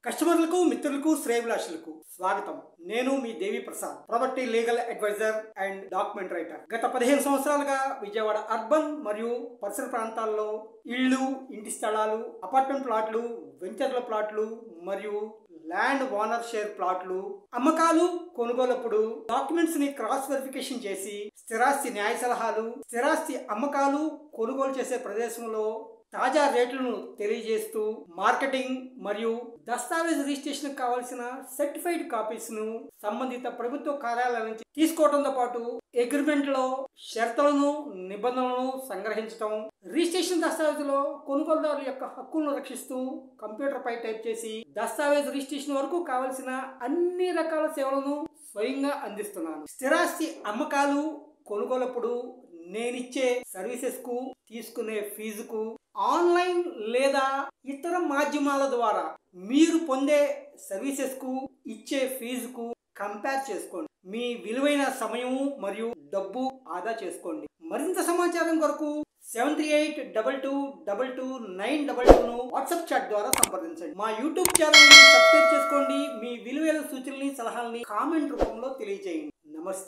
కస్టమర్లకు మిత్రులకు శ్రేయభిలాషులకు స్వాగతం. నేను మీ Devi Prasad, property legal advisor and document writer. గత 15 సంవత్సరాలుగా విజయవాడ అర్బన్ మరియు పరిసర ప్రాంతాల్లో ఇళ్ళు, ఇంటి స్థలాలు, అపార్ట్మెంట్ ప్లాట్లు, వెంచర్ల ప్లాట్లు మరియు ల్యాండ్ ఓనర్ షేర్ ప్లాట్లు అమ్మకాలు, కొనుగోలప్పుడు డాక్యుమెంట్స్ ని క్రాస్ వెరిఫికేషన్ చేసి స్థిరాస్తి న్యాయ సలహాలు, స్థిరాస్తి అమ్మకాలు, కొనుగోలు చేసే ప్రదేశంలో తాజా రేట్లను తెలియజేస్తూ మార్కెటింగ్ మరియు దస్తావేజ్ రిజిస్ట్రేషన్ కావాల్సిన సర్టిఫైడ్ కాపీస్ ను సంబంధిత ప్రభుత్వ కార్యాలయాల నుంచి తీసుకోవడంతో పాటు అగ్రిమెంట్ లో షరతులను, నిబంధనలను సంగ్రహించడం, రిజిస్ట్రేషన్ దస్తావేజులో కొనుగోలుదారుల యొక్క హక్కులను రక్షిస్తూ కంప్యూటర్ పై టైప్ చేసి దస్తావేజ్ రిజిస్ట్రేషన్ వరకు కావలసిన అన్ని రకాల సేవలను స్వయంగా అందిస్తున్నాను. స్థిరాస్తి అమ్మకాలు, కొనుగోలప్పుడు నేనిచ్చే సర్వీసెస్ కు తీసుకునే ఫీజుకు ఆన్లైన్ లేదా ఇతర మాధ్యమాల ద్వారా మీరు పొందే సర్వీసెస్ కు ఇచ్చే ఫీజుకు కంపేర్ చేసుకోండి. మీ విలువైన సమయం మరియు డబ్బు ఆదా చేసుకోండి. మరింత సమాచారం కొరకు 7382222922 వాట్సాప్ చాట్ ద్వారా సంప్రదించండి. మా యూట్యూబ్ ఛానల్ ని సబ్స్క్రైబ్ చేసుకోండి. మీ విలువైన సూచనల్ని, సలహాలని కామెంట్ రూపంలో తెలియజేయండి. నమస్తే.